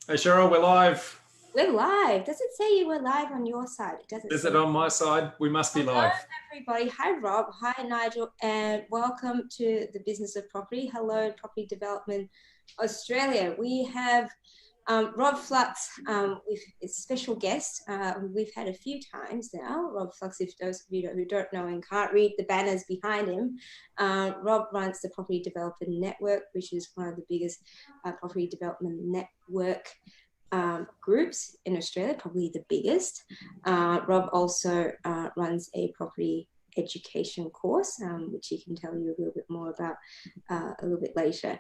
Hey Cheryl, we're live. We're live. Does it say you were live on your side? It doesn't Is say. it on my side? We must be Hello, live. everybody. Hi, Rob. Hi, Nigel. And welcome to the Business of Property. Hello, Property Development Australia. We have Rob Flux with a special guest. We've had a few times now. Rob Flux, if those of you who don't know and can't read the banners behind him, Rob runs the Property Development Network, which is one of the biggest property development network groups in Australia, probably the biggest. Rob also runs a property education course, which he can tell you a little bit more about a little bit later.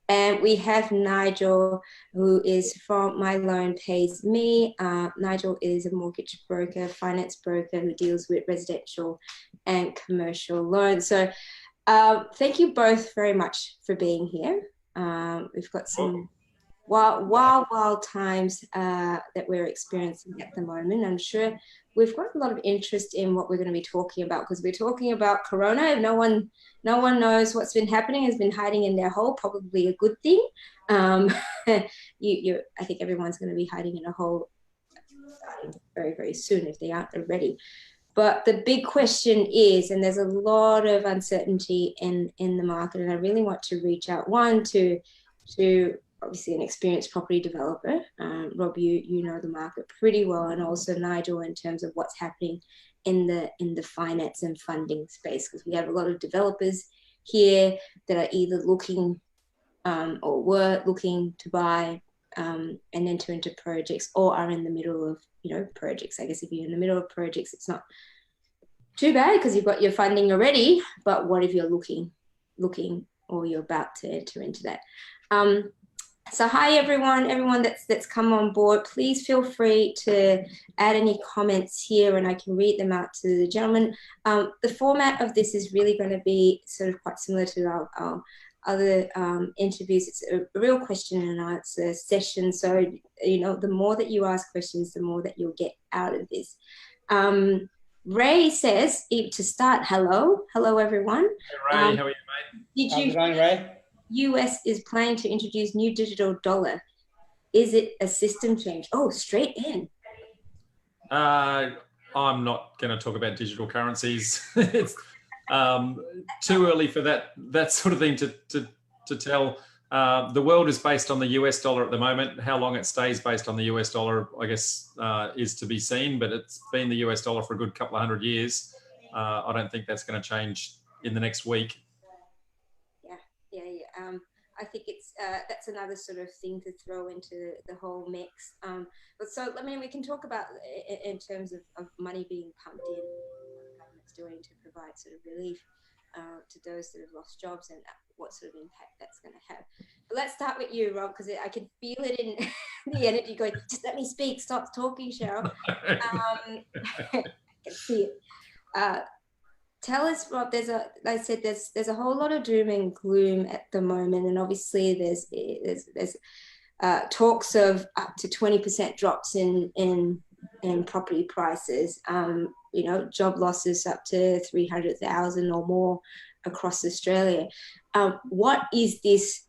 And we have Nigel, who is from My Loan Pays Me. Nigel is a mortgage broker, finance broker who deals with residential and commercial loans. So thank you both very much for being here. We've got some wild times that we're experiencing at the moment. I'm sure we've got a lot of interest in what we're going to be talking about because we're talking about Corona. No one knows what's been happening, has been hiding in their hole, probably a good thing. I think everyone's going to be hiding in a hole starting very, very soon if they aren't already. But the big question is, and there's a lot of uncertainty in the market, and I really want to reach out, one, to obviously an experienced property developer. Rob, you know the market pretty well, and also Nigel in terms of what's happening in the finance and funding space, because we have a lot of developers here that are either looking or were looking to buy and enter into projects, or are in the middle of projects. I guess if you're in the middle of projects, it's not too bad because you've got your funding already. But what if you're looking, or you're about to enter into that? So hi everyone that's come on board. Please feel free to add any comments here and I can read them out to the gentlemen. The format of this is really going to be sort of quite similar to our other interviews. It's a real question and answer session. So, the more that you ask questions, the more that you'll get out of this. Ray says, to start, hello everyone. Hey Ray, how are you, mate? How's it going, Ray? US is planning to introduce new digital dollar. Is it a system change? Oh, straight in. I'm not going to talk about digital currencies. It's too early for that sort of thing to tell. The world is based on the US dollar at the moment. How long it stays based on the US dollar, I guess, is to be seen, but it's been the US dollar for a good couple of 100 years. I don't think that's going to change in the next week. Yeah. I think it's that's another sort of thing to throw into the whole mix. But so, we can talk about in terms of money being pumped in, what the government's doing to provide sort of relief to those that have lost jobs and what sort of impact that's going to have. But let's start with you, Rob, because I can feel it in the energy going, just let me speak, stop talking, Cheryl. I can see it. Tell us, Rob, there's a whole lot of doom and gloom at the moment, and obviously there's talks of up to 20% drops in property prices. Job losses up to 300,000 or more across Australia. What is this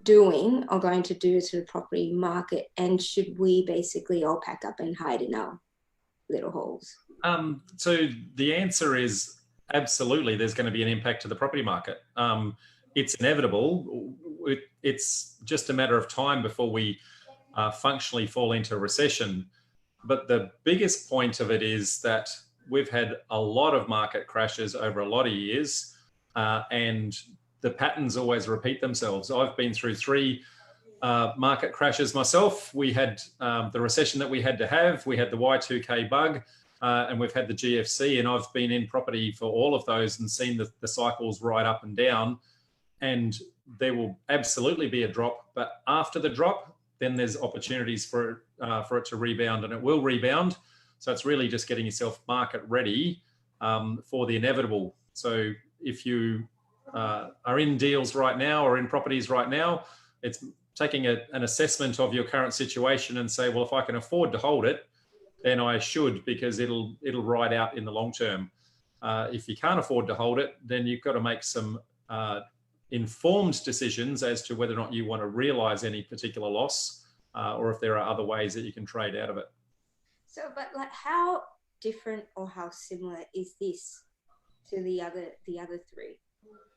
doing or going to do to the property market, and should we basically all pack up and hide in our little holes? So the answer is absolutely. There's going to be an impact to the property market. It's inevitable. It's just a matter of time before we functionally fall into recession. But the biggest point of it is that we've had a lot of market crashes over a lot of years, and the patterns always repeat themselves. I've been through 3 market crashes myself. We had the recession that we had to have. We had the Y2K bug. And we've had the GFC, and I've been in property for all of those and seen the cycles right up and down. And there will absolutely be a drop, but after the drop, then there's opportunities for it to rebound, and it will rebound. So it's really just getting yourself market ready for the inevitable. So if you are in deals right now or in properties right now, it's taking an assessment of your current situation and say, well, if I can afford to hold it, then I should, because it'll ride out in the long term. If you can't afford to hold it, then you've got to make some informed decisions as to whether or not you want to realize any particular loss, or if there are other ways that you can trade out of it. So, but like, how different or how similar is this to the other three?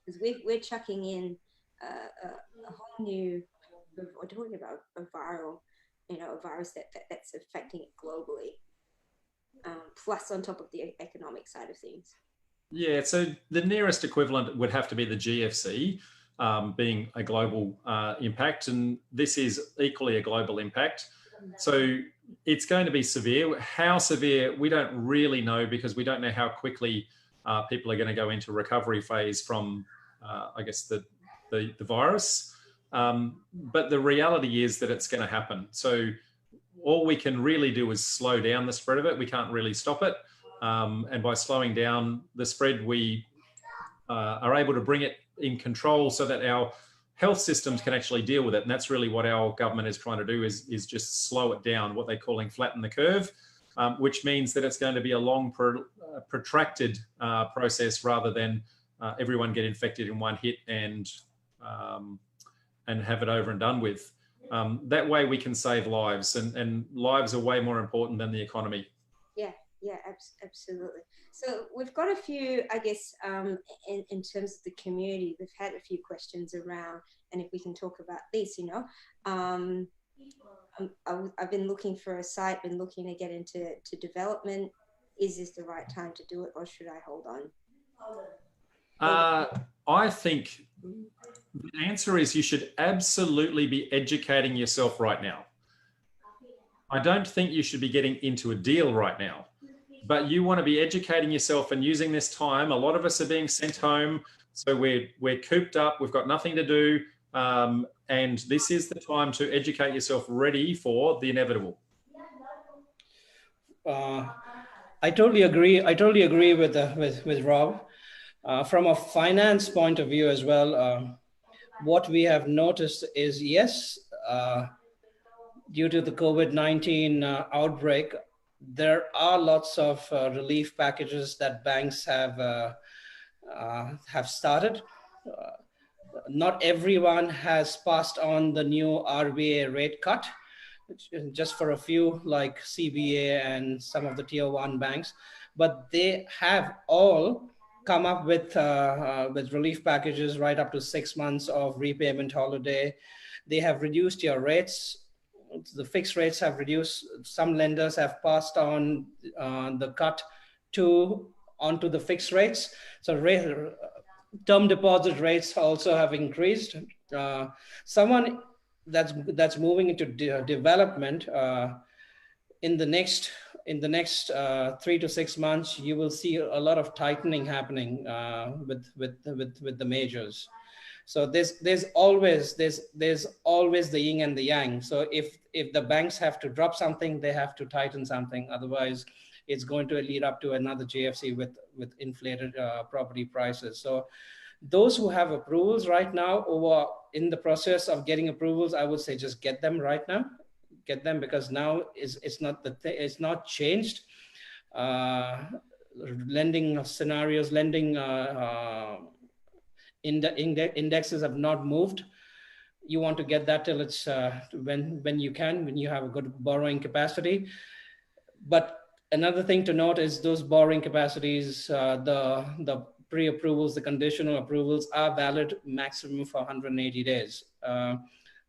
Because we're chucking in a whole new, we're talking about a viral, a virus that's affecting it globally, plus on top of the economic side of things. Yeah, so the nearest equivalent would have to be the GFC, being a global impact, and this is equally a global impact. So it's going to be severe. How severe, we don't really know, because we don't know how quickly people are going to go into recovery phase from, I guess, the virus. But the reality is that it's going to happen. So all we can really do is slow down the spread of it. We can't really stop it. And by slowing down the spread, we are able to bring it in control so that our health systems can actually deal with it. And that's really what our government is trying to do, is just slow it down, what they're calling flatten the curve, which means that it's going to be a long, protracted process, rather than everyone get infected in one hit and have it over and done with. That way we can save lives, and lives are way more important than the economy. Yeah, absolutely. So we've got a few, I guess, in terms of the community, we've had a few questions around, and if we can talk about this, I've been looking for a site, been looking to get into development. Is this the right time to do it, or should I hold on? I think the answer is you should absolutely be educating yourself right now. I don't think you should be getting into a deal right now, but you want to be educating yourself and using this time. A lot of us are being sent home, so we're cooped up, we've got nothing to do, and this is the time to educate yourself, ready for the inevitable. I totally agree. I totally agree with Rob. From a finance point of view as well, what we have noticed is, yes, due to the COVID-19 outbreak, there are lots of relief packages that banks have started. Not everyone has passed on the new RBA rate cut, just for a few like CBA and some of the tier 1 banks, but they have all come up with relief packages right up to 6 months of repayment holiday. They have reduced your rates. The fixed rates have reduced. Some lenders have passed on the cut onto the fixed rates. So term deposit rates also have increased. Someone that's moving into development in the next 3 to 6 months, you will see a lot of tightening happening with the majors. So there's always the yin and the yang. So if the banks have to drop something, they have to tighten something. Otherwise, it's going to lead up to another GFC with inflated property prices. So those who have approvals right now, or are in the process of getting approvals, I would say just get them right now. Get them, because now it's not changed. Lending scenarios, lending indexes have not moved. You want to get that till it's when you can, when you have a good borrowing capacity. But another thing to note is those borrowing capacities, the pre-approvals, the conditional approvals are valid maximum for 180 days.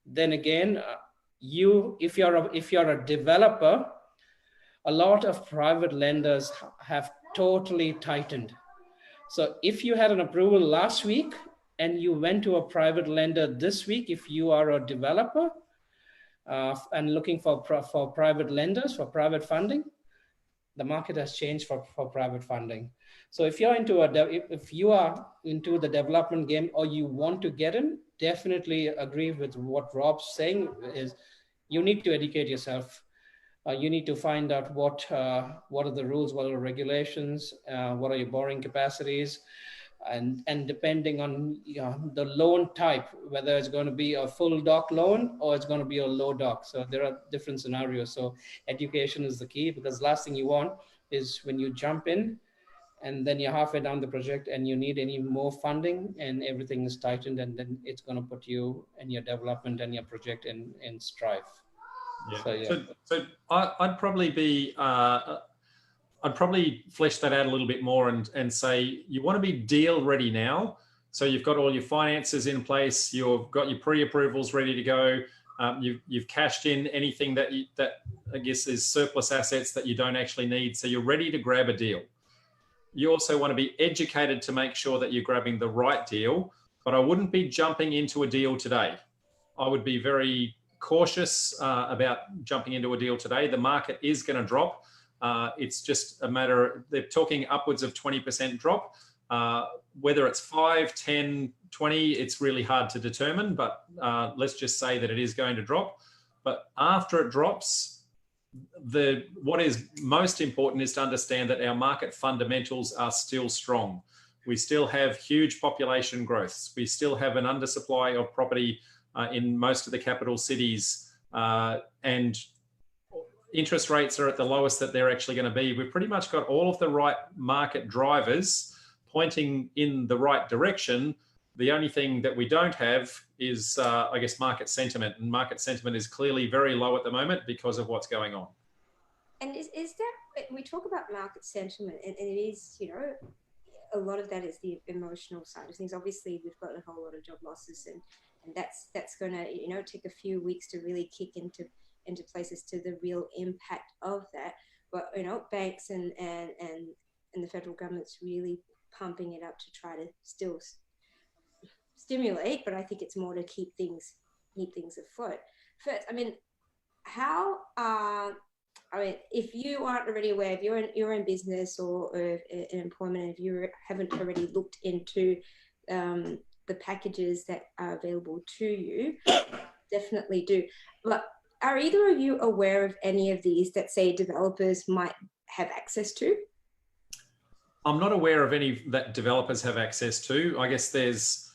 Then again, if you're a developer, a lot of private lenders have totally tightened. So if you had an approval last week and you went to a private lender this week, if you are a developer and looking for private lenders, for private funding, the market has changed for private funding. So if you are into the development game, or you want to get in, definitely agree with what Rob's saying, is you need to educate yourself. You need to find out what are the rules, what are the regulations, what are your borrowing capacities, and depending on the loan type, whether it's going to be a full doc loan or it's going to be a low doc. So there are different scenarios. So education is the key, because last thing you want is when you jump in and then you're halfway down the project and you need any more funding and everything is tightened, and then it's going to put you and your development and your project in strife. Yeah. So, yeah. So I'd probably be, I'd probably flesh that out a little bit more and say you want to be deal ready now. So you've got all your finances in place, you've got your pre-approvals ready to go, you've cashed in anything that I guess is surplus assets that you don't actually need. So you're ready to grab a deal. You also want to be educated to make sure that you're grabbing the right deal, but I wouldn't be jumping into a deal today. I would be very cautious about jumping into a deal today. The market is going to drop. It's just a matter, they're talking upwards of 20% drop. Whether it's 5, 10, 20, it's really hard to determine, but let's just say that it is going to drop. But after it drops, what is most important is to understand that our market fundamentals are still strong. We still have huge population growths. We still have an undersupply of property in most of the capital cities, and interest rates are at the lowest that they're actually going to be. We've pretty much got all of the right market drivers pointing in the right direction. The only thing that we don't have is, I guess, market sentiment. And market sentiment is clearly very low at the moment because of what's going on. And is that, we talk about market sentiment, and it is, you know, a lot of that is the emotional side of things. Obviously, we've got a whole lot of job losses, and that's going to, you know, take a few weeks to really kick into places to the real impact of that. But, you know, banks and the federal government's really pumping it up to try to still stimulate, but I think it's more to keep things afloat. First, I mean, if you aren't already aware, if you're in business or in employment, and if you haven't already looked into the packages that are available to you, definitely do. But are either of you aware of any of these that, say, developers might have access to? I'm not aware of any that developers have access to. I guess there's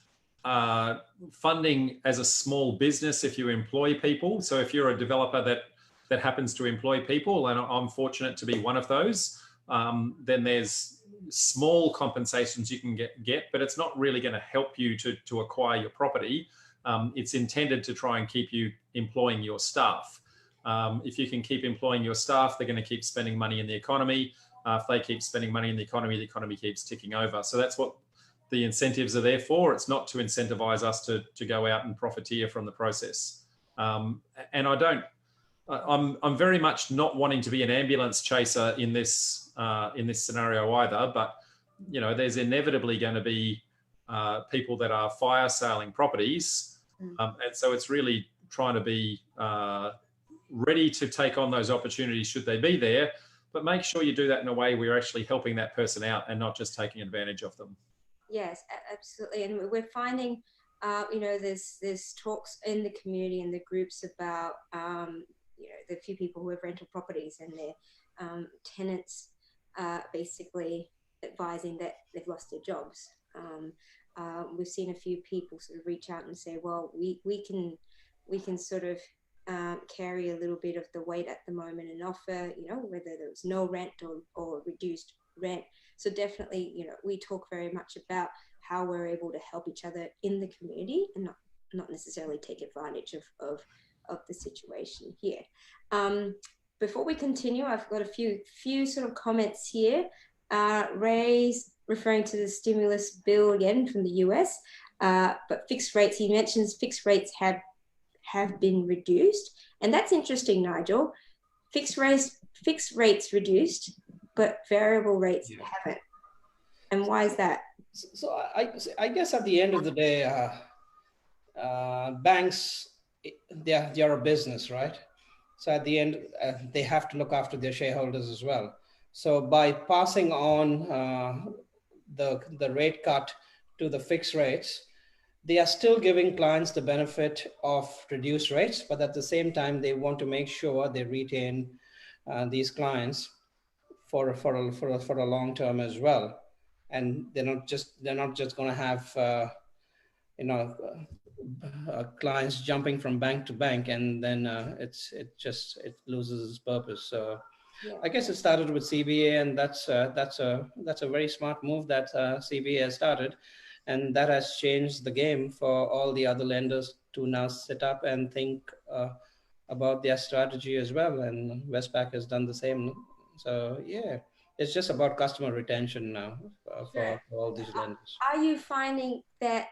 funding as a small business if you employ people. So if you're a developer that happens to employ people, and I'm fortunate to be one of those, then there's small compensations you can get, but it's not really going to help you to acquire your property. It's intended to try and keep you employing your staff. If you can keep employing your staff, they're going to keep spending money in the economy. If they keep spending money in the economy keeps ticking over. So that's what the incentives are there for. It's not to incentivize us to go out and profiteer from the process. And I'm very much not wanting to be an ambulance chaser in this scenario either. But you know, there's inevitably going to be people that are fire selling properties, and so it's really trying to be ready to take on those opportunities should they be there. But make sure you do that in a way where you're actually helping that person out and not just taking advantage of them. Yes, absolutely. And we're finding, you know, there's talks in the community and the groups about, you know, the few people who have rental properties and their tenants basically advising that they've lost their jobs. We've seen a few people sort of reach out and say, well, we can sort of carry a little bit of the weight at the moment and offer, you know, whether there was no rent or reduced rent. So definitely, you know, we talk very much about how we're able to help each other in the community and not necessarily take advantage of the situation here. Before we continue, I've got a few sort of comments here. Ray's referring to the stimulus bill again from the US, but fixed rates, he mentions fixed rates have been reduced. And that's interesting, Nigel. Fixed rates reduced, but variable rates haven't. And why is that? So I guess at the end of the day, banks, they are a business, right? So at the end, they have to look after their shareholders as well. So by passing on the rate cut to the fixed rates, they are still giving clients the benefit of reduced rates, but at the same time, they want to make sure they retain these clients for a long term as well. And they're not just going to have clients jumping from bank to bank, and then it loses its purpose. So Yeah. I guess it started with CBA, and that's a very smart move that CBA has started, and that has changed the game for all the other lenders to now sit up and think about their strategy as well. And Westpac has done the same. So yeah, it's just about customer retention now for all these lenders. Are you finding that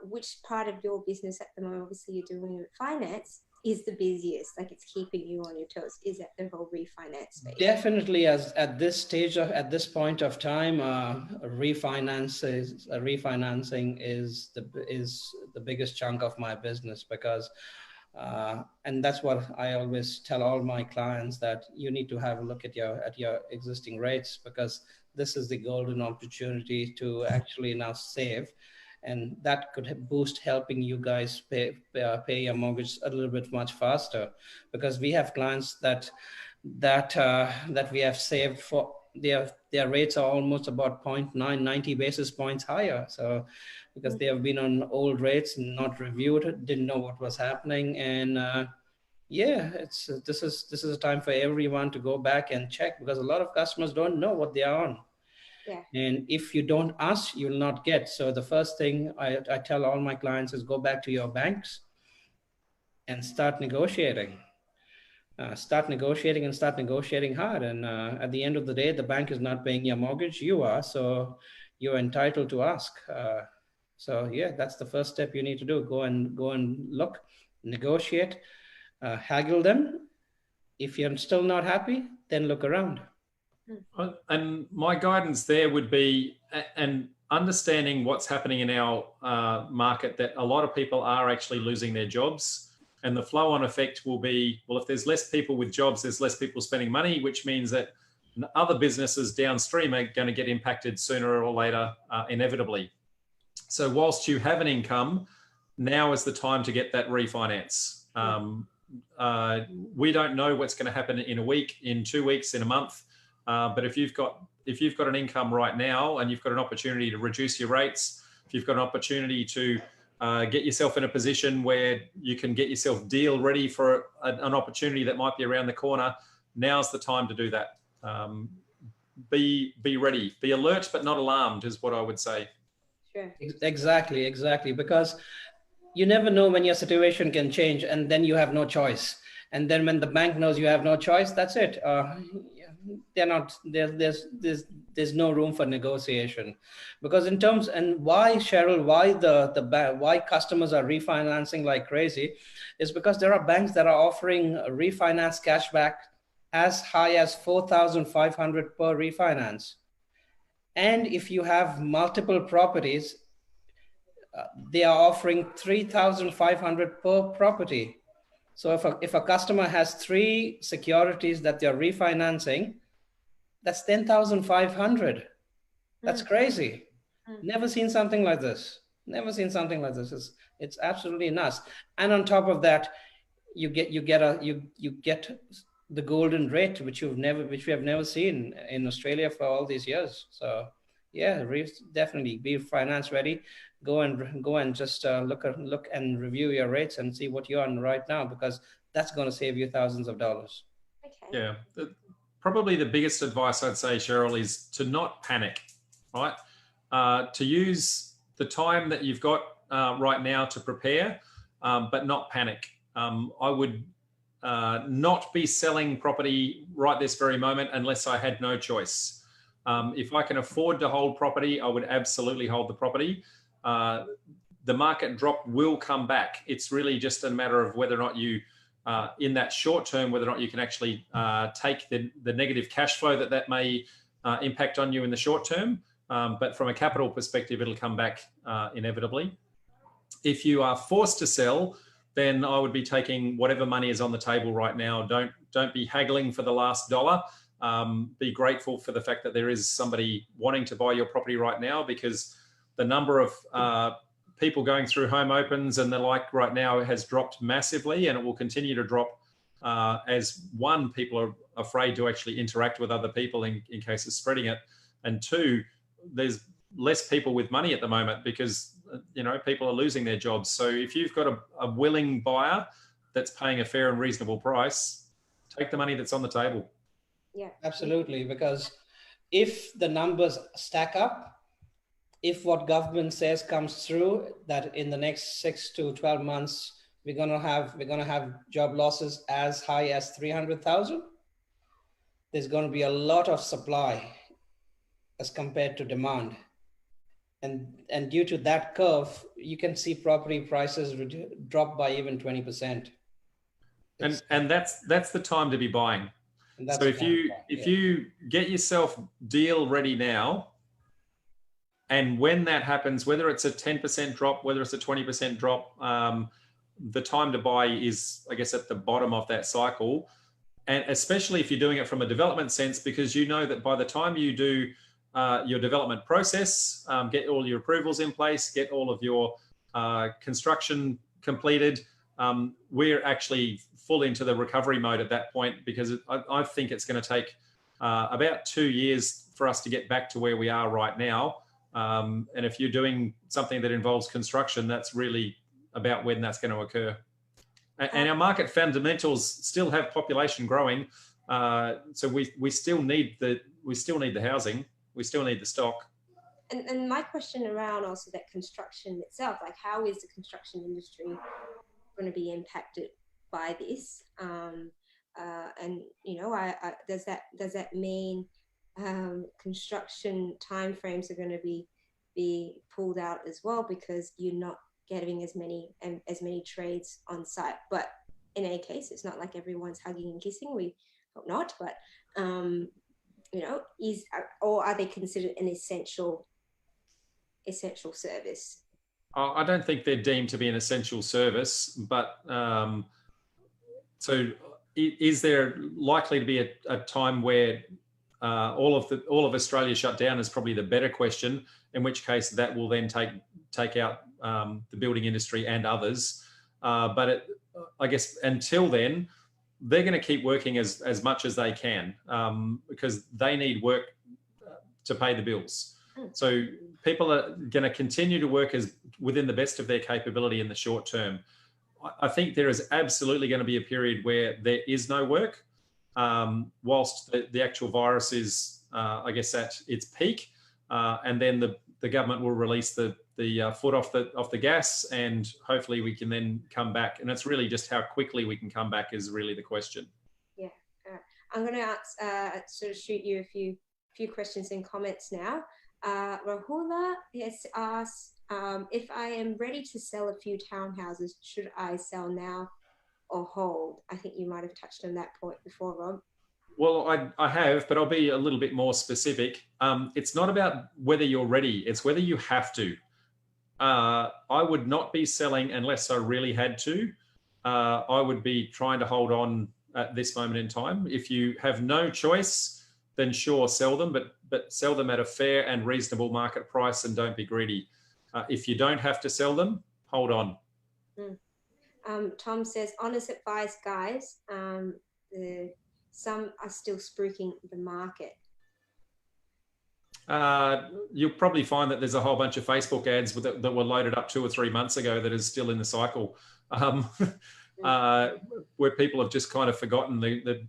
which part of your business at the moment, obviously you're doing finance, is the busiest, like it's keeping you on your toes? Is that the whole refinance space? Definitely, as at this stage of, at this point of time, refinancing is the biggest chunk of my business, because and that's what I always tell all my clients, that you need to have a look at your existing rates, because this is the golden opportunity to actually now save, and that could boost helping you guys pay your mortgage a little bit much faster, because we have clients that we have saved for their rates are almost about 0.9, 90 basis points higher. So because they have been on old rates, not reviewed, didn't know what was happening. And yeah, this is a time for everyone to go back and check, because a lot of customers don't know what they are on. Yeah. And if you don't ask, you'll not get. So the first thing I tell all my clients is go back to your banks and start negotiating. Start negotiating hard. And at the end of the day, the bank is not paying your mortgage, you are. So you're entitled to ask. So yeah, that's the first step you need to do. Go and look, negotiate, haggle them. If you're still not happy, then look around. And my guidance there would be, and understanding what's happening in our market, that a lot of people are actually losing their jobs. And the flow-on effect will be, well, if there's less people with jobs, there's less people spending money, which means that other businesses downstream are going to get impacted sooner or later, inevitably. So whilst you have an income, now is the time to get that refinance. We don't know what's going to happen in a week, in 2 weeks, in a month. But if you've got an income right now and you've got an opportunity to reduce your rates, if you've got an opportunity to get yourself in a position where you can get yourself deal ready for an opportunity that might be around the corner, now's the time to do that. Be ready, be alert but not alarmed, is what I would say. Sure. Exactly, because you never know when your situation can change, and then you have no choice. And then when the bank knows you have no choice, that's it. They're not, there's no room for negotiation. Because in terms, and why, Cheryl, why customers are refinancing like crazy is because there are banks that are offering a refinance cashback as high as 4,500 per refinance. And if you have multiple properties, they are offering 3,500 per property. So if a customer has 3 securities that they're refinancing, that's 10,500. That's crazy. Never seen something like this. It's absolutely nuts. And on top of that, you get the golden rate, which we have never seen in Australia for all these years. So yeah, definitely be finance ready. Go and just look and review your rates and see what you're on right now, because that's going to save you thousands of dollars. Okay. Yeah, probably the biggest advice I'd say, Cheryl, is to not panic, right? To use the time that you've got right now to prepare, but not panic. I would not be selling property right this very moment unless I had no choice. If I can afford to hold property, I would absolutely hold the property. The market drop will come back. It's really just a matter of whether or not you, in that short term, whether or not you can actually take the negative cash flow that may impact on you in the short term. But from a capital perspective, it'll come back inevitably. If you are forced to sell, then I would be taking whatever money is on the table right now. Don't be haggling for the last dollar. Be grateful for the fact that there is somebody wanting to buy your property right now, because the number of people going through home opens and the like right now has dropped massively, and it will continue to drop as, one, people are afraid to actually interact with other people in case of spreading it, and 2, there's less people with money at the moment because people are losing their jobs. So if you've got a willing buyer that's paying a fair and reasonable price, take the money that's on the table. Yeah, absolutely. Because if the numbers stack up, if what government says comes through, that in the next 6 to 12 months, we're gonna have job losses as high as 300,000, there's going to be a lot of supply as compared to demand. And due to that curve, you can see property prices drop by even 20%. And that's the time to be buying. So if you get yourself deal ready now, and when that happens, whether it's a 10% drop, whether it's a 20% drop, the time to buy is, I guess, at the bottom of that cycle. And especially if you're doing it from a development sense, because you know that by the time you do your development process, get all your approvals in place, get all of your construction completed, we're actually full into the recovery mode at that point, because I think it's going to take about 2 years for us to get back to where we are right now. And if you're doing something that involves construction, that's really about when that's going to occur. And our market fundamentals still have population growing, so we still need the housing, we still need the stock. And my question around also that construction itself, like how is the construction industry going to be impacted by this? And you know, does that mean construction timeframes are going to be pulled out as well, because you're not getting as many trades on site? But in any case, it's not like everyone's hugging and kissing. We hope not. But you know, or are they considered an essential service? I don't think they're deemed to be an essential service, but so is there likely to be a time where all of Australia shut down? Is probably the better question, in which case that will then take out the building industry and others. But I guess until then, they're going to keep working as much as they can, because they need work to pay the bills. So people are going to continue to work as within the best of their capability in the short term. I think there is absolutely going to be a period where there is no work, whilst the actual virus is, I guess, at its peak, and then the government will release the foot off the gas, and hopefully we can then come back. And it's really just how quickly we can come back is really the question. Yeah, I'm going to sort of shoot you a few questions and comments now. Rahula has asked, if I am ready to sell a few townhouses, should I sell now or hold? I think you might have touched on that point before, Rob. Well, I have, but I'll be a little bit more specific. It's not about whether you're ready, it's whether you have to. I would not be selling unless I really had to. I would be trying to hold on at this moment in time. If you have no choice, then sure, sell them, but sell them at a fair and reasonable market price, and don't be greedy. If you don't have to sell them, hold on. Tom says, honest advice, guys. Some are still spooking the market. You'll probably find that there's a whole bunch of Facebook ads that were loaded up 2 or 3 months ago that is still in the cycle, where people have just kind of forgotten, they've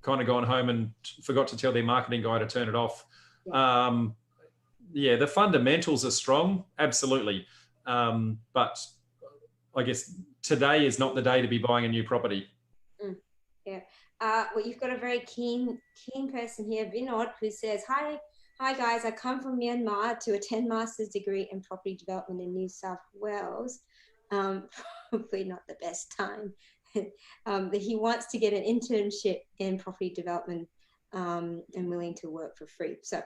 kind of gone home and forgot to tell their marketing guy to turn it off. Yeah, the fundamentals are strong, absolutely. But I guess today is not the day to be buying a new property. Yeah. Well, you've got a very keen person here, Vinod, who says, Hi guys, I come from Myanmar to attend master's degree in property development in New South Wales. Probably not the best time. He wants to get an internship in property development and willing to work for free. So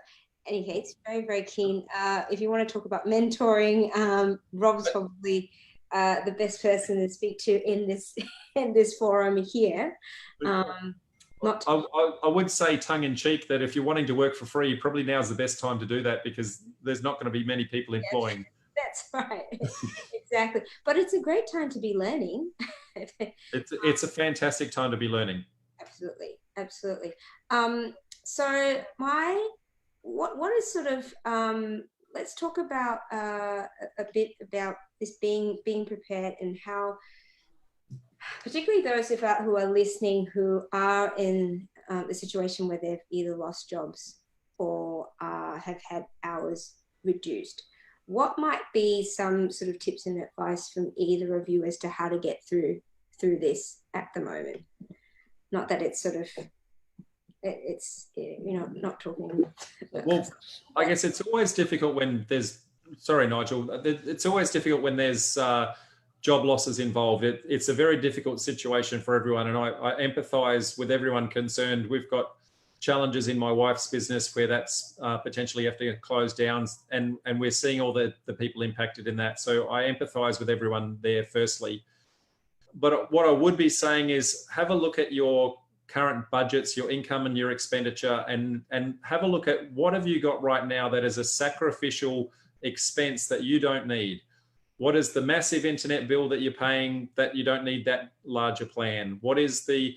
any case, very, very keen. If you want to talk about mentoring, Rob's probably the best person to speak to in this forum here. I would say tongue-in-cheek that if you're wanting to work for free, probably now's the best time to do that, because there's not going to be many people employing. That's right. Exactly. But it's a great time to be learning. It's a fantastic time to be learning. Absolutely. Absolutely. So what is sort of, let's talk about a bit about this being prepared, and how, particularly those who are listening who are in the situation where they've either lost jobs or have had hours reduced. What might be some sort of tips and advice from either of you as to how to get through this at the moment? Not that it's sort of, it's, you know, not talking. Well, I guess it's always difficult when there's, sorry, Nigel, it's always difficult when there's job losses involved. It's a very difficult situation for everyone. And I empathise with everyone concerned. We've got challenges in my wife's business where that's potentially have to close down, and we're seeing all the people impacted in that. So I empathise with everyone there firstly. But what I would be saying is have a look at your current budgets, your income and your expenditure, and have a look at what have you got right now that is a sacrificial expense that you don't need. What is the massive internet bill that you're paying that you don't need that larger plan? What is the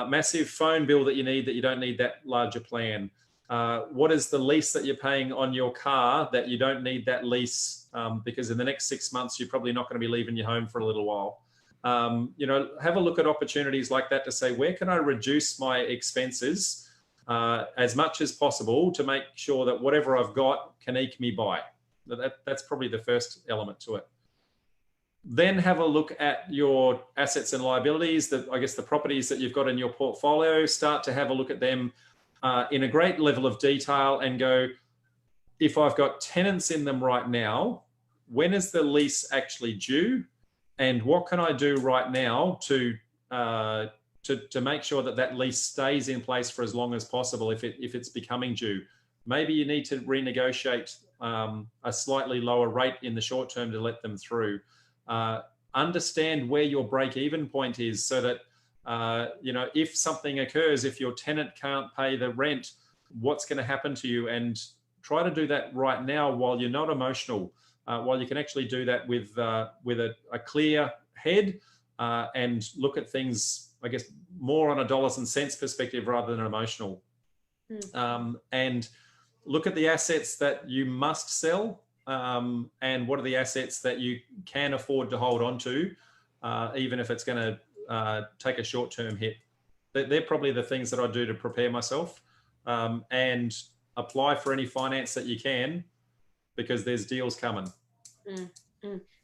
massive phone bill that you don't need that larger plan? What is the lease that you're paying on your car that you don't need that lease because in the next 6 months, you're probably not going to be leaving your home for a little while. You know, have a look at opportunities like that to say, where can I reduce my expenses as much as possible to make sure that whatever I've got can eke me by? That's probably the first element to it. Then have a look at your assets and liabilities, I guess the properties that you've got in your portfolio. Start to have a look at them in a great level of detail and go, if I've got tenants in them right now, when is the lease actually due? And what can I do right now to make sure that that lease stays in place for as long as possible if it's becoming due? Maybe you need to renegotiate a slightly lower rate in the short term to let them through. Understand where your break-even point is so that, you know, if something occurs, if your tenant can't pay the rent, what's going to happen to you? And try to do that right now while you're not emotional. While you can actually do that with a clear head and look at things, I guess, more on a dollars and cents perspective rather than emotional. And look at the assets that you must sell and what are the assets that you can afford to hold on to, even if it's going to take a short-term hit. They're probably the things that I do to prepare myself and apply for any finance that you can, because there's deals coming.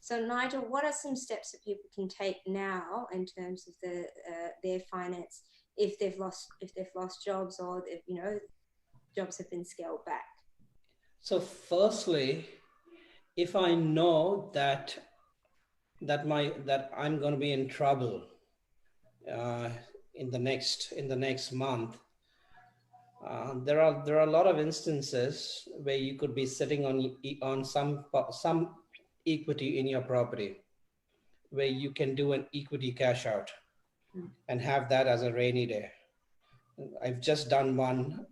So Nigel, what are some steps that people can take now in terms of their finance if they've lost jobs or if, you know, jobs have been scaled back? So firstly, if I know that I'm going to be in trouble in the next month, there are a lot of instances where you could be sitting on some equity in your property, where you can do an equity cash out and have that as a rainy day. I've just done one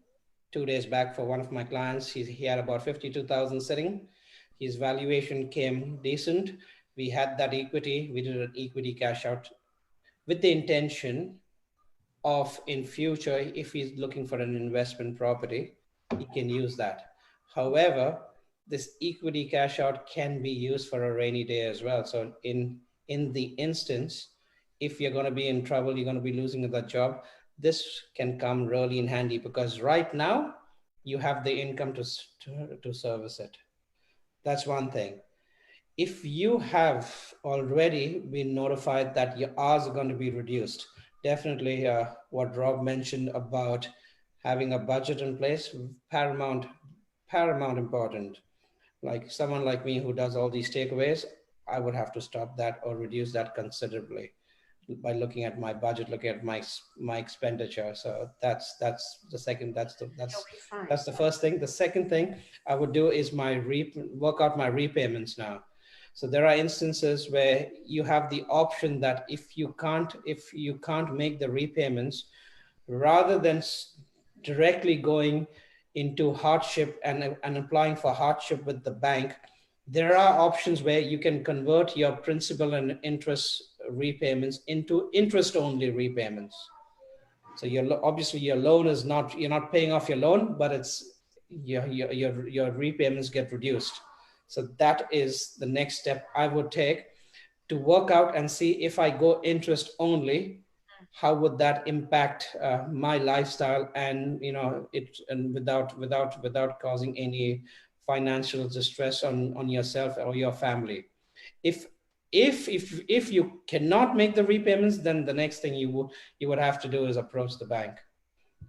2 days back for one of my clients. He had about 52,000 sitting. His valuation came decent. We had that equity. We did an equity cash out with the intention of, in future, if he's looking for an investment property, he can use that. However, this equity cash out can be used for a rainy day as well. So in the instance, if you're going to be in trouble, you're going to be losing that job, this can come really in handy, because right now you have the income to service it. That's one thing. If you have already been notified that your hours are going to be reduced, definitely what Rob mentioned about having a budget in place, paramount important. Like someone like me who does all these takeaways, I would have to stop that or reduce that considerably by looking at my budget, looking at my expenditure. So that's the second. That's the first thing. The second thing I would do is work out my repayments now. So there are instances where you have the option that if you can't make the repayments, rather than directly going into hardship and applying for hardship with the bank, there are options where you can convert your principal and interest repayments into interest-only repayments. So obviously your loan is you're not paying off your loan, but it's your repayments get reduced. So that is the next step I would take to work out and see if I go interest only, how would that impact my lifestyle, and and without causing any financial distress on yourself or your family. If you cannot make the repayments, then the next thing you would have to do is approach the bank,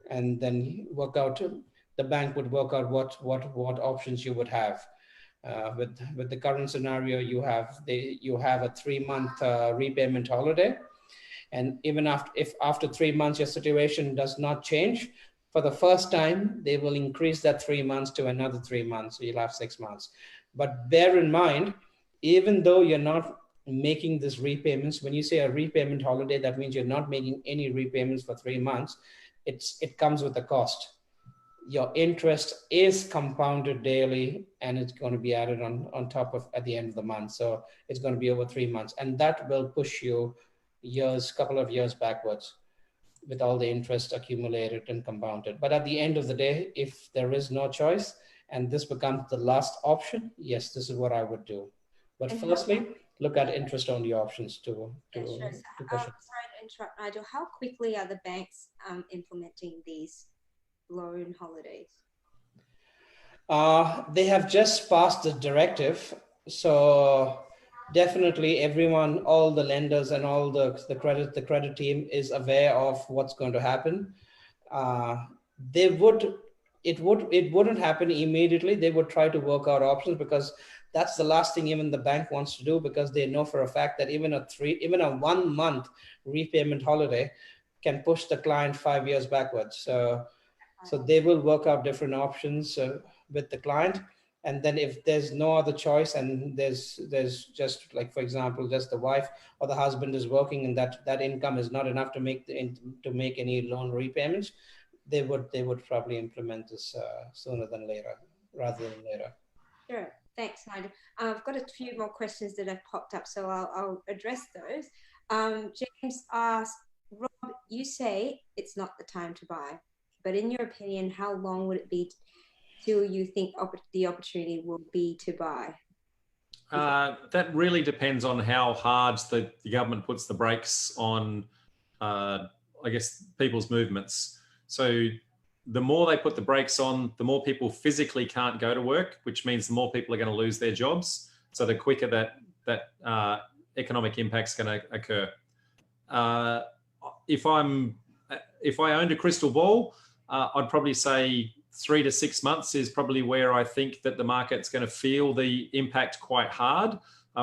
and then the bank would work out what options you would have. With the current scenario, you have a 3-month repayment holiday, and even after 3 months your situation does not change, for the first time they will increase that 3 months to another 3 months, so you'll have 6 months. But bear in mind, even though you're not making this repayments, when you say a repayment holiday, that means you're not making any repayments for 3 months. It comes with a cost. Your interest is compounded daily, and it's going to be added on top of at the end of the month. So it's going to be over 3 months, and that will push you couple of years backwards with all the interest accumulated and compounded. But at the end of the day, if there is no choice and this becomes the last option, yes, this is what I would do. But firstly, look at interest-only options to push it. Sorry to interrupt, Nigel. How quickly are the banks implementing these loan holidays? They have just passed the directive, so definitely everyone, all the lenders and all the credit team is aware of what's going to happen. It wouldn't happen immediately. They would try to work out options, because that's the last thing even the bank wants to do, because they know for a fact that even a 1 month repayment holiday can push the client 5 years backwards. So they will work out different options with the client. And then if there's no other choice, and there's just, like, for example, just the wife or the husband is working, and that income is not enough to make any loan repayments, they would probably implement this sooner than later, rather than later. Sure. Thanks, Nigel. I've got a few more questions that have popped up, so I'll address those. James asked, Rob, you say it's not the time to buy, but in your opinion, how long would it be till you think the opportunity will be to buy? That really depends on how hard the government puts the brakes on, I guess, people's movements. So the more they put the brakes on, the more people physically can't go to work, which means the more people are going to lose their jobs. So the quicker that economic impact's going to occur. If I owned a crystal ball, I'd probably say 3 to 6 months is probably where I think that the market's going to feel the impact quite hard.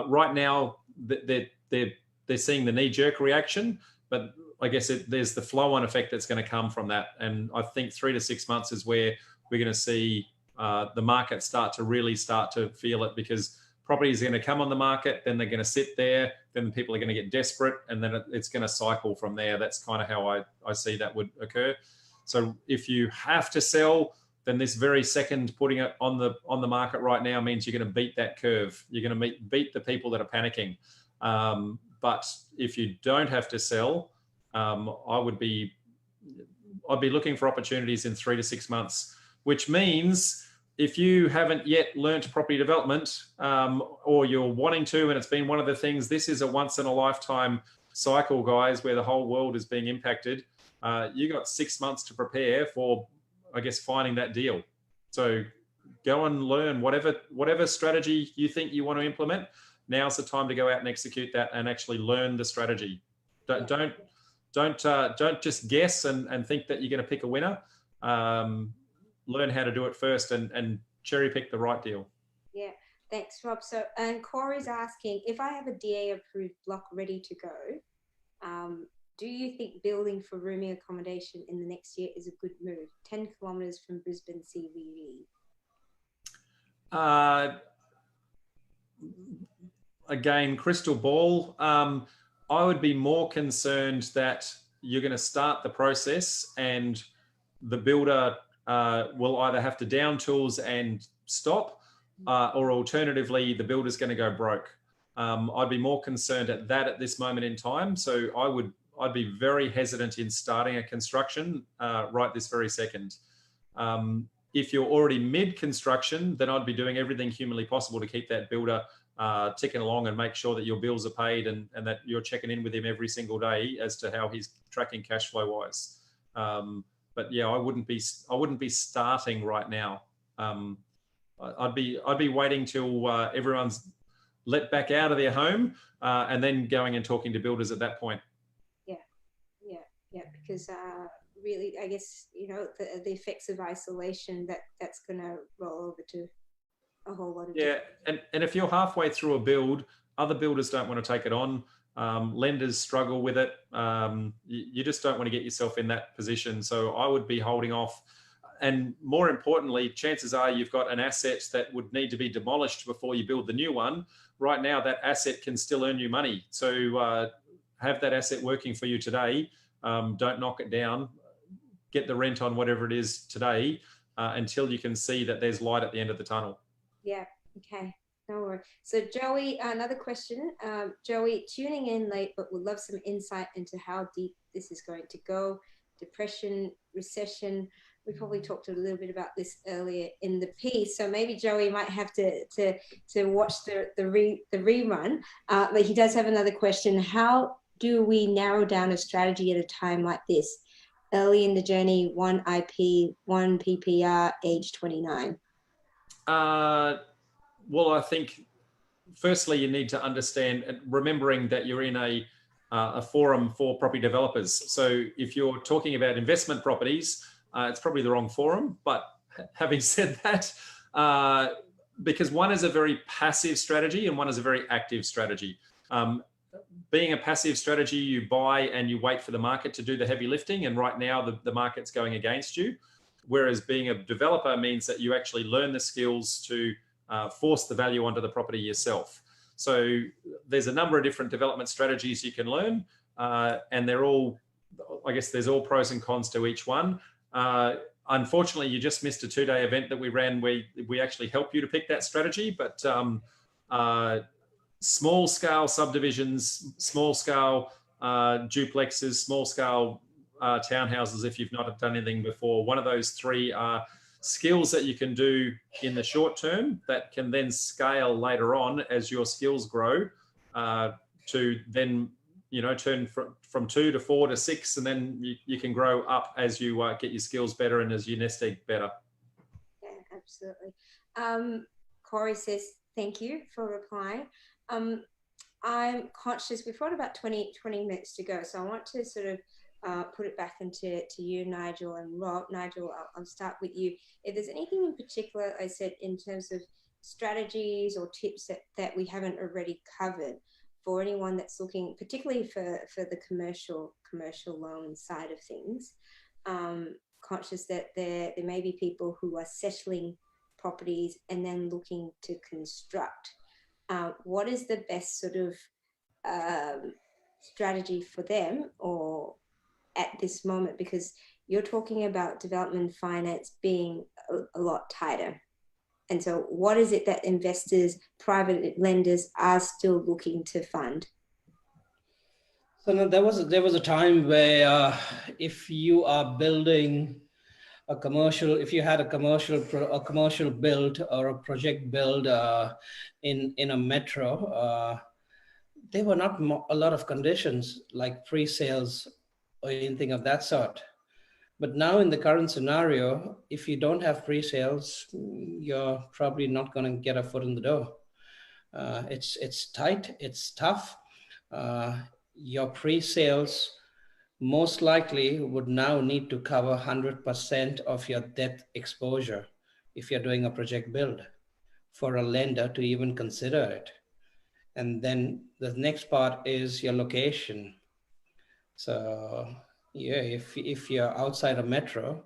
Right now, they're seeing the knee-jerk reaction, but I guess there's the flow-on effect that's going to come from that. And I think 3 to 6 months is where we're going to see the market really start to feel it, because properties are going to come on the market, then they're going to sit there, then people are going to get desperate, and then it's going to cycle from there. That's kind of how I see that would occur. So if you have to sell, then this very second putting it on the market right now means you're going to beat that curve. You're going to beat the people that are panicking. But if you don't have to sell, I'd be looking for opportunities in 3 to 6 months, which means if you haven't yet learnt property development, or you're wanting to, and it's been one of the things, this is a once in a lifetime cycle, guys, where the whole world is being impacted. You got 6 months to prepare for, I guess, finding that deal. So go and learn whatever strategy you think you want to implement. Now's the time to go out and execute that and actually learn the strategy. Don't just guess and think that you're going to pick a winner. Learn how to do it first and cherry pick the right deal. Yeah, thanks, Rob. So, and Corey's asking, if I have a DA approved block ready to go, do you think building for roomy accommodation in the next year is a good move? 10 kilometres from Brisbane CBD. Again, crystal ball. I would be more concerned that you're going to start the process and the builder will either have to down tools and stop, or alternatively, the builder's going to go broke. I'd be more concerned at this moment in time. So I'd be very hesitant in starting a construction right this very second. If you're already mid-construction, then I'd be doing everything humanly possible to keep that builder ticking along and make sure that your bills are paid and that you're checking in with him every single day as to how he's tracking cash flow wise. But yeah, I wouldn't be starting right now. I'd be waiting till everyone's let back out of their home and then going and talking to builders at that point. Yeah, because really, I guess, you know, the effects of isolation that's going to roll over to a whole lot of and if you're halfway through a build, other builders don't want to take it on. Lenders struggle with it. You just don't want to get yourself in that position. So I would be holding off. And more importantly, chances are you've got an asset that would need to be demolished before you build the new one. Right now, that asset can still earn you money. So have that asset working for you today. Don't knock it down. Get the rent on whatever it is today until you can see that there's light at the end of the tunnel. Yeah, okay. No worries. So Joey, another question. Joey, tuning in late, but would love some insight into how deep this is going to go. Depression, recession. We probably talked a little bit about this earlier in the piece. So maybe Joey might have to watch the rerun. But he does have another question. How do we narrow down a strategy at a time like this? Early in the journey, 1 IP, 1 PPR, age 29. Well, I think firstly you need to understand, remembering that you're in a forum for property developers. So if you're talking about investment properties, it's probably the wrong forum. But having said that, because one is a very passive strategy and one is a very active strategy. Being a passive strategy, you buy and you wait for the market to do the heavy lifting. And right now the market's going against you. Whereas being a developer means that you actually learn the skills to force the value onto the property yourself. So there's a number of different development strategies you can learn, and they're all, I guess there's all pros and cons to each one. Unfortunately, you just missed a 2-day event that we ran where we actually help you to pick that strategy, but small scale subdivisions, small scale duplexes, small scale townhouses, if you've not done anything before, one of those three are skills that you can do in the short term that can then scale later on as your skills grow to then, you know, turn from 2 to 4 to 6, and then you can grow up as you get your skills better and as you nest egg better. Yeah, absolutely. Corey says, thank you for replying. I'm conscious, we've got about 20 minutes to go, so I want to sort of put it back into you, Nigel and Rob. Nigel, I'll start with you. If there's anything in particular, I said, in terms of strategies or tips that we haven't already covered for anyone that's looking, particularly for the commercial loan side of things, conscious that there may be people who are settling properties and then looking to construct. What is the best sort of strategy for them or at this moment? Because you're talking about development finance being a lot tighter. And so what is it that investors, private lenders are still looking to fund? So no, there was a time where if you are building a commercial, if you had a commercial build or a project build in a metro, there were not a lot of conditions like pre-sales or anything of that sort. But now in the current scenario, if you don't have pre-sales, you're probably not going to get a foot in the door. It's tight, it's tough. Your pre-sales most likely would now need to cover 100% of your debt exposure if you're doing a project build for a lender to even consider it. And then the next part is your location. So yeah, if you're outside a metro,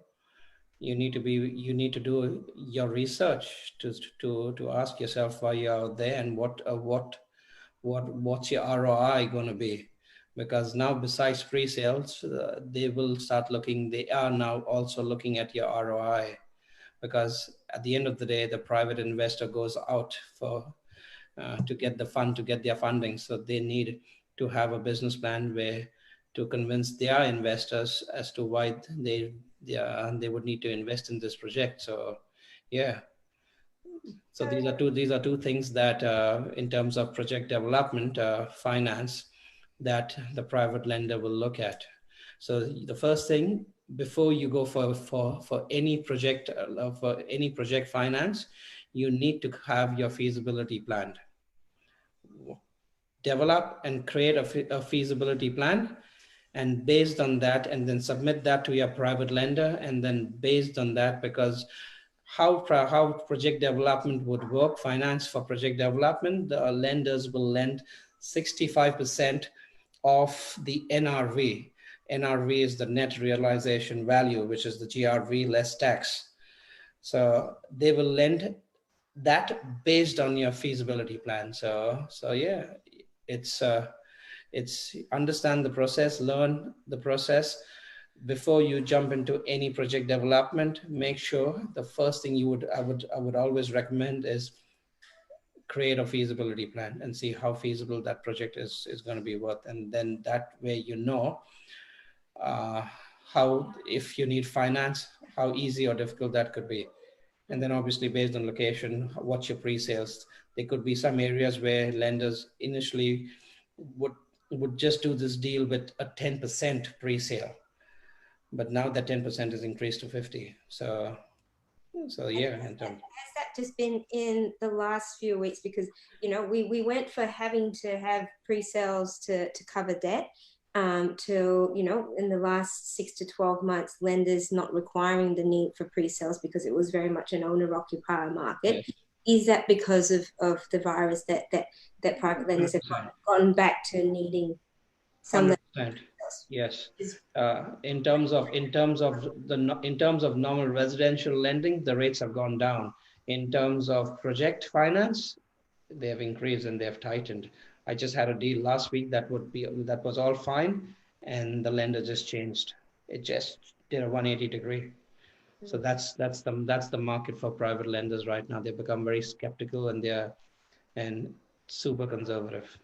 you need to do your research to ask yourself why you're out there and what's your ROI going to be. Because now besides pre-sales, they are now also looking at your ROI, because at the end of the day, the private investor goes out to get their funding. So they need to have a business plan where to convince their investors as to why they would need to invest in this project. So yeah, So these are two things that in terms of project development finance that the private lender will look at. So the first thing before you go for any project finance, you need to have your feasibility plan. Develop and create a feasibility plan, and based on that, and then submit that to your private lender, and then based on that, because how project development would work, finance for project development, the lenders will lend 65% of the NRV. NRV is the net realization value, which is the GRV less tax. So they will lend that based on your feasibility plan. So yeah, it's understand the process, learn the process. Before you jump into any project development, make sure the first thing I would always recommend is create a feasibility plan and see how feasible that project is going to be worth. And then that way, you know, how, if you need finance, how easy or difficult that could be. And then obviously based on location, what's your pre-sales? There could be some areas where lenders initially would just do this deal with a 10% pre-sale. But now that 10% is increased to 50. So yeah. Has that just been in the last few weeks? Because, you know, we went for having to have pre-sales to cover debt to, you know, in the last 6 to 12 months, lenders not requiring the need for pre-sales because it was very much an owner-occupier market. Yes. Is that because of the virus that private lenders 100%. Have gone back to needing some? 100%. Yes. In terms of normal residential lending, the rates have gone down. In terms of project finance, they have increased and they have tightened. I just had a deal last week that was all fine, and the lender just changed. It just did a 180 degree. So that's the market for private lenders right now. They've become very skeptical and they're super conservative.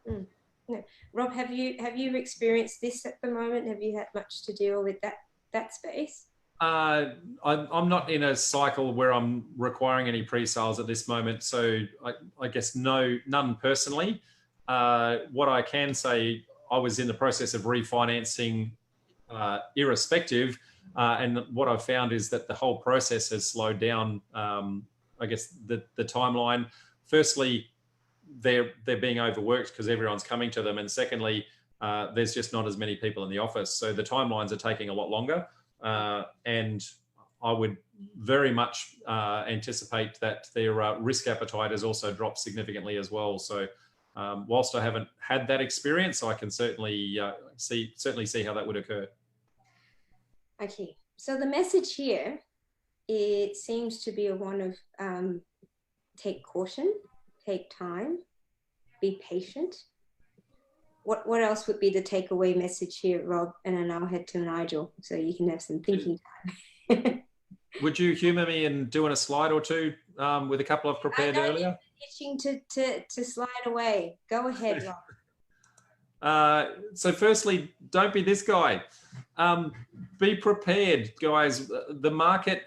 Mm. No. Rob, have you experienced this at the moment? Have you had much to deal with that space? I'm not in a cycle where I'm requiring any pre-sales at this moment, so I guess none personally. What I can say, I was in the process of refinancing irrespective, and what I've found is that the whole process has slowed down. I guess the timeline. Firstly, they're being overworked because everyone's coming to them, and secondly, there's just not as many people in the office, so the timelines are taking a lot longer. And I would very much anticipate that their risk appetite has also dropped significantly as well. So whilst I haven't had that experience, I can certainly see how that would occur. Okay, so the message here, it seems to be one of take caution, take time, be patient. What else would be the takeaway message here, Rob? And then I'll head to Nigel so you can have some thinking time. Would you humour me in doing a slide or two with a couple I've prepared earlier? Itching to slide away. Go ahead, Rob. So firstly, don't be this guy. Be prepared, guys. The market,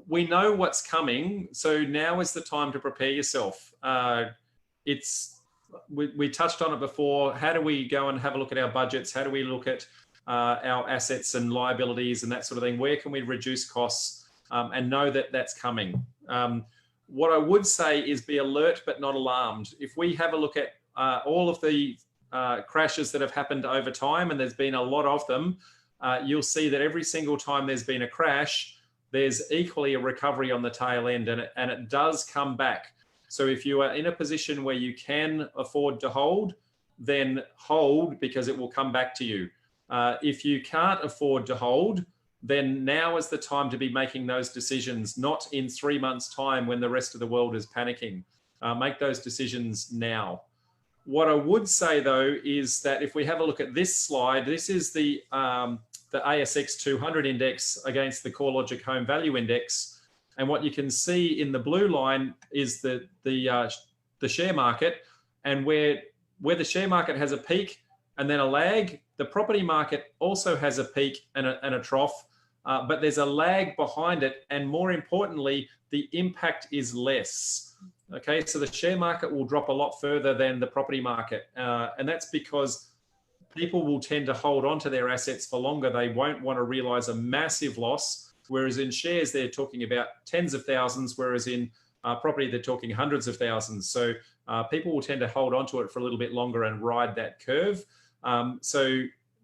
we know what's coming, so now is the time to prepare yourself. We touched on it before. How do we go and have a look at our budgets? How do we look at our assets and liabilities and that sort of thing? Where can we reduce costs and know that that's coming? What I would say is be alert but not alarmed. If we have a look at all of the crashes that have happened over time, and there's been a lot of them, you'll see that every single time there's been a crash, there's equally a recovery on the tail end, and it does come back. So if you are in a position where you can afford to hold, then hold, because it will come back to you. If you can't afford to hold, then now is the time to be making those decisions, not in 3 months' time when the rest of the world is panicking. Make those decisions now. What I would say, though, is that if we have a look at this slide, this is the ASX 200 index against the CoreLogic Home Value Index. And what you can see in the blue line is the share market, and where the share market has a peak and then a lag, the property market also has a peak and a trough, but there's a lag behind it. And more importantly, the impact is less. Okay, so the share market will drop a lot further than the property market. And that's because people will tend to hold on to their assets for longer. They won't want to realize a massive loss. Whereas in shares, they're talking about tens of thousands, whereas in property, they're talking hundreds of thousands. So people will tend to hold on to it for a little bit longer and ride that curve. So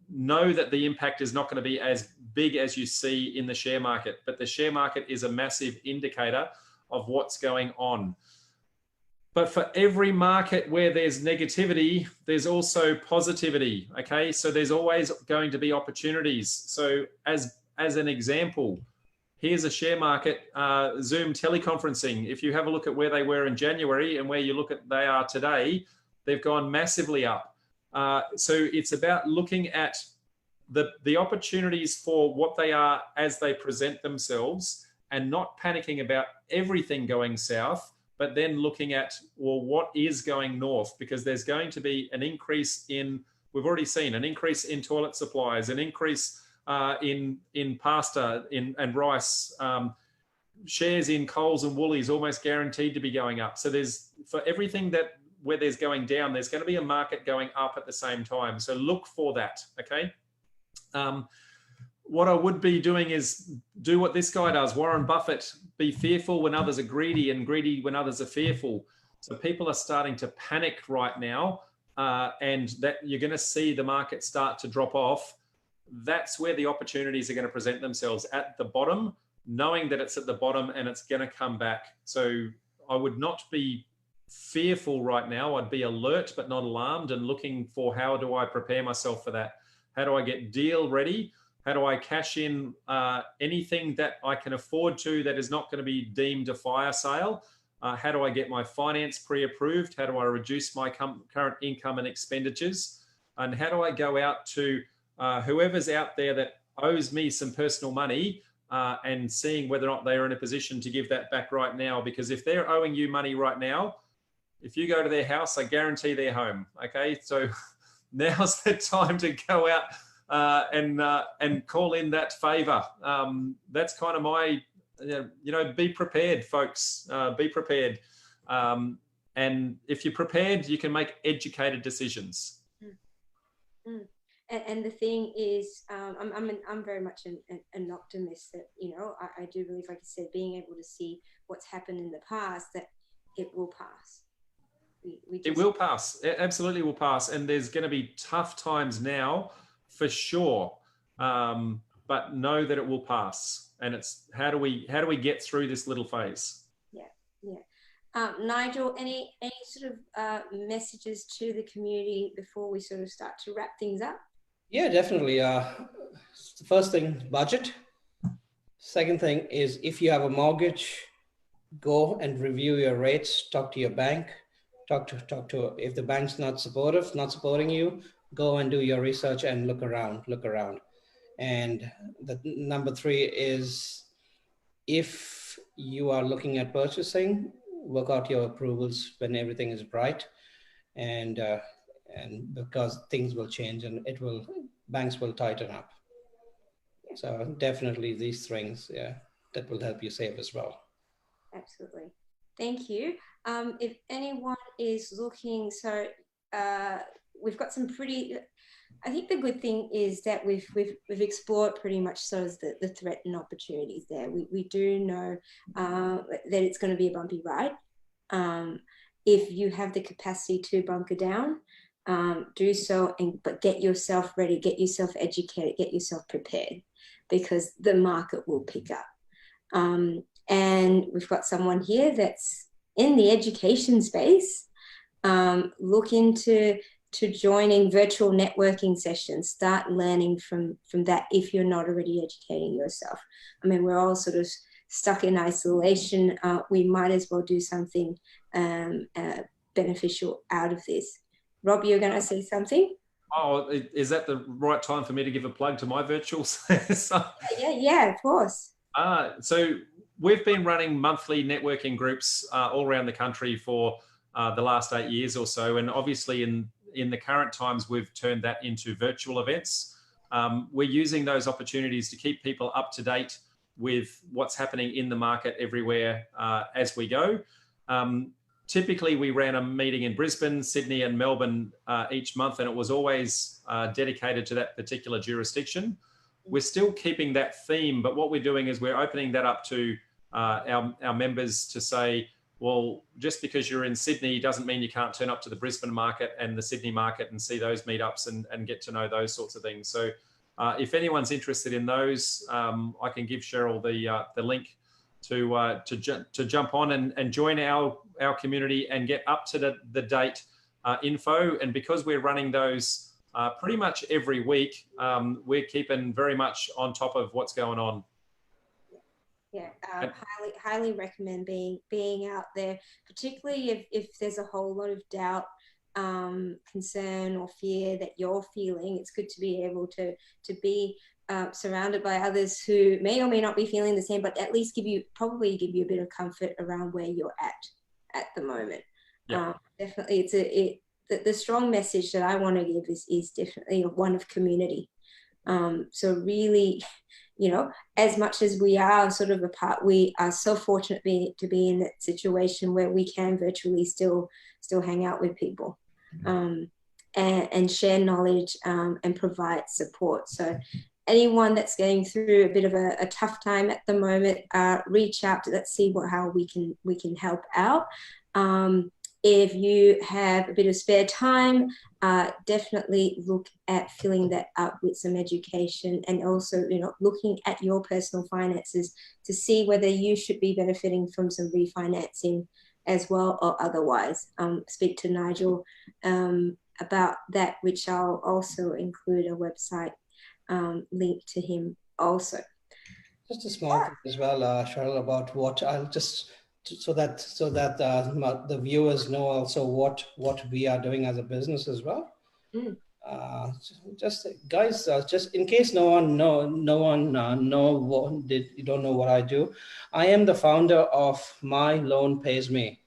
know that the impact is not going to be as big as you see in the share market, but the share market is a massive indicator of what's going on. But for every market where there's negativity, there's also positivity, okay? So there's always going to be opportunities. So as an example, here's a share market, Zoom teleconferencing. If you have a look at where they were in January and where you look at they are today, they've gone massively up. So it's about looking at the opportunities for what they are as they present themselves and not panicking about everything going south, but then looking at, well, what is going north? Because there's going to be an increase in, we've already seen an increase in toilet supplies, an increase in pasta and rice, shares in Coles and Woolies almost guaranteed to be going up. So there's, for everything where there's going down, there's going to be a market going up at the same time. So look for that, okay? What I would be doing is do what this guy does, Warren Buffett, be fearful when others are greedy and greedy when others are fearful. So people are starting to panic right now, and that you're going to see the market start to drop off. That's where the opportunities are going to present themselves, at the bottom, knowing that it's at the bottom and it's going to come back. So I would not be fearful right now. I'd be alert but not alarmed and looking for, how do I prepare myself for that? How do I get deal ready? How do I cash in anything that I can afford to that is not going to be deemed a fire sale? How do I get my finance pre-approved? How do I reduce my current income and expenditures? And how do I go out to whoever's out there that owes me some personal money and seeing whether or not they're in a position to give that back right now? Because if they're owing you money right now, if you go to their house, I guarantee they're home. Okay, so now's the time to go out and call in that favor. That's kind of my, be prepared, folks. Be prepared. And if you're prepared, you can make educated decisions. And the thing is, I'm very much an optimist that, I do believe, like I said, being able to see what's happened in the past, that it will pass. It will pass. It absolutely will pass. And there's going to be tough times now, for sure. But know that it will pass. And it's how do we get through this little phase? Yeah. Nigel, any sort of messages to the community before we sort of start to wrap things up? Yeah, definitely. The first thing, budget. Second thing is, if you have a mortgage, go and review your rates, talk to your bank, talk to if the bank's not supporting you, go and do your research and look around. And the number 3 is, if you are looking at purchasing, work out your approvals when everything is bright, and because things will change and banks will tighten up. So definitely these things, that will help you save as well. Absolutely. Thank you. If anyone is looking, so we've got some pretty, I think the good thing is that we've explored pretty much sort of the threat and opportunities there. We do know that it's going to be a bumpy ride. If you have the capacity to bunker down, do so, but get yourself ready, get yourself educated, get yourself prepared, because the market will pick up. And we've got someone here that's in the education space. Look into joining virtual networking sessions. Start learning from that if you're not already educating yourself. I mean, we're all sort of stuck in isolation. We might as well do something beneficial out of this. Rob, you're going to say something? Oh, is that the right time for me to give a plug to my virtuals? Yeah, of course. So we've been running monthly networking groups all around the country for the last 8 years or so. And obviously in the current times, we've turned that into virtual events. we're using those opportunities to keep people up to date with what's happening in the market everywhere as we go. Typically, we ran a meeting in Brisbane, Sydney, and Melbourne each month, and it was always dedicated to that particular jurisdiction. We're still keeping that theme, but what we're doing is we're opening that up to our members to say, well, just because you're in Sydney doesn't mean you can't turn up to the Brisbane market and the Sydney market and see those meetups and get to know those sorts of things. So if anyone's interested in those, I can give Cheryl the link to jump on and join our community and get up to the date info. And because we're running those pretty much every week, we're keeping very much on top of what's going on. Yeah, highly recommend being out there, particularly if there's a whole lot of doubt, concern or fear that you're feeling. It's good to be able to be surrounded by others who may or may not be feeling the same, but at least probably give you a bit of comfort around where you're at the moment. Yeah. Definitely, the strong message that I want to give is definitely one of community. So really, as much as we are sort of apart, we are so fortunate to be in that situation where we can virtually still hang out with people, and share knowledge, and provide support. So anyone that's going through a bit of a tough time at the moment, reach out to, let's see how we can help out. If you have a bit of spare time, definitely look at filling that up with some education, and also, looking at your personal finances to see whether you should be benefiting from some refinancing as well or otherwise. Speak to Nigel about that, which I'll also include a website link to him also. Just a small thing as well, Cheryl, about what I'll just, so that the viewers know also what we are doing as a business as well. Just guys, just in case you don't know what I do, I am the founder of My Loan Pays Me.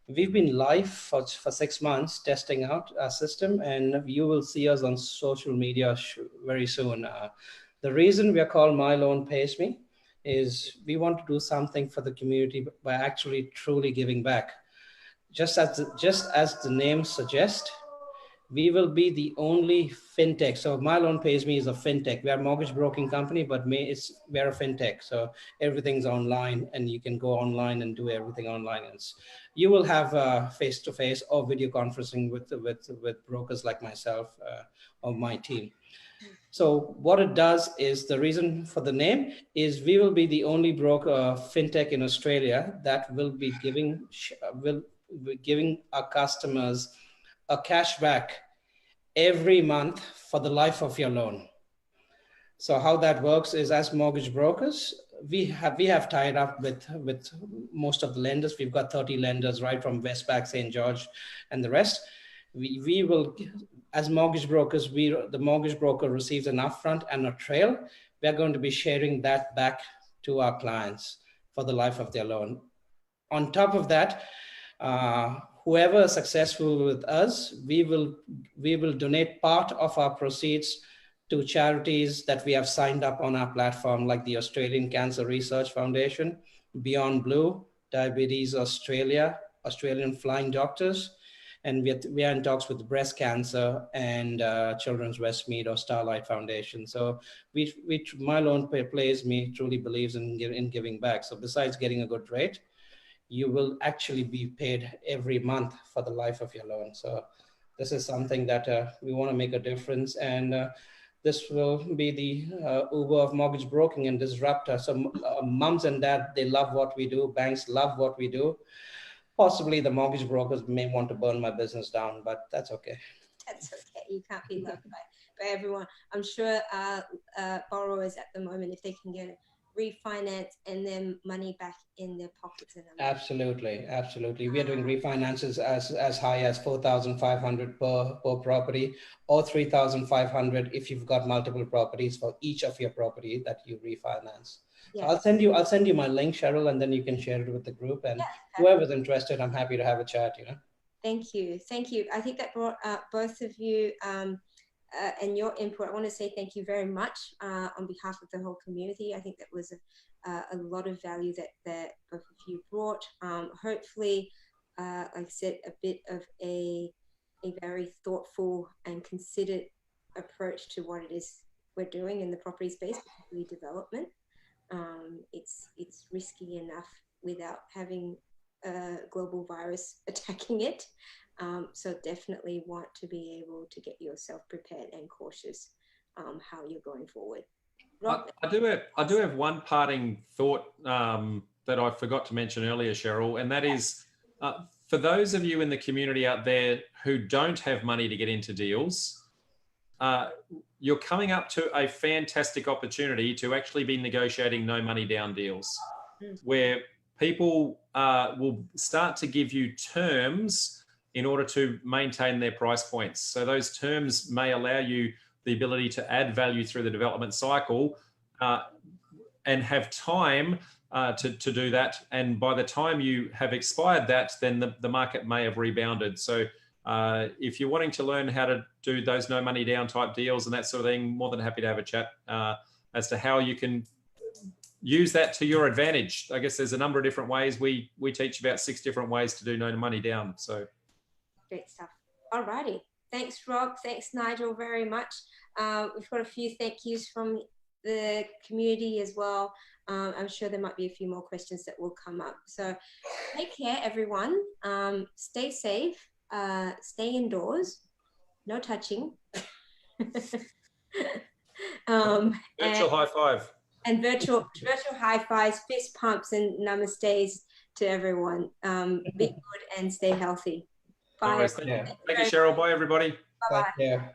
We've been live for 6 months testing out our system, and you will see us on social media very soon. The reason we are called My Loan Pays Me is we want to do something for the community by actually truly giving back. Just as the name suggests, we will be the only fintech. So My Loan Pays Me is a fintech. We are a mortgage broking company, but we're a fintech. So everything's online, and you can go online and do everything online. You will have face-to-face or video conferencing with brokers like myself or my team. So what it does is, the reason for the name is we will be the only broker fintech in Australia that will be giving our customers a cashback every month for the life of your loan. So how that works is, as mortgage brokers, we have tied up with most of the lenders. We've got 30 lenders, right from Westpac, St. George, and the rest. We will, as mortgage brokers, the mortgage broker receives an upfront and a trail. We are going to be sharing that back to our clients for the life of their loan. On top of that, whoever is successful with us, we will donate part of our proceeds to charities that we have signed up on our platform, like the Australian Cancer Research Foundation, Beyond Blue, Diabetes Australia, Australian Flying Doctors, and we are in talks with Breast Cancer and Children's Westmead or Starlight Foundation. So My Loan Pays Me truly believes in giving back. So besides getting a good rate, you will actually be paid every month for the life of your loan. So this is something that we want to make a difference. And this will be the Uber of mortgage broking and disruptor. So moms and dads, they love what we do. Banks love what we do. Possibly the mortgage brokers may want to burn my business down, but that's okay. That's okay. You can't be loved by everyone. I'm sure borrowers at the moment, if they can get refinance and then money back in their pockets. Absolutely. We are doing refinances as high as 4,500 per property, or 3,500 if you've got multiple properties for each of your property that you refinance. Yeah. So I'll send you my link, Cheryl, and then you can share it with the group. And whoever's interested, I'm happy to have a chat. Thank you. I think that brought both of you and your input. I want to say thank you very much on behalf of the whole community. I think that was a lot of value that both of you brought. Hopefully, like I said, a bit of a very thoughtful and considered approach to what it is we're doing in the property space, particularly development. It's risky enough without having a global virus attacking it. So definitely want to be able to get yourself prepared and cautious how you're going forward. Rob? I do have one parting thought that I forgot to mention earlier, Cheryl, and that is for those of you in the community out there who don't have money to get into deals, you're coming up to a fantastic opportunity to actually be negotiating no money down deals, where people will start to give you terms in order to maintain their price points. So those terms may allow you the ability to add value through the development cycle and have time to do that. And by the time you have expired that, then the market may have rebounded. So if you're wanting to learn how to do those no money down type deals and that sort of thing, more than happy to have a chat as to how you can use that to your advantage. I guess there's a number of different ways. We teach about 6 different ways to do no money down. So great stuff. All righty. Thanks, Rob. Thanks, Nigel, very much. We've got a few thank yous from the community as well. I'm sure there might be a few more questions that will come up. So take care, everyone. Stay safe. Stay indoors. No touching. virtual high five. And virtual high fives, fist pumps, and namastes to everyone. Be good and stay healthy. Bye. Thank you, Cheryl. Bye, everybody. Bye-bye. Take care.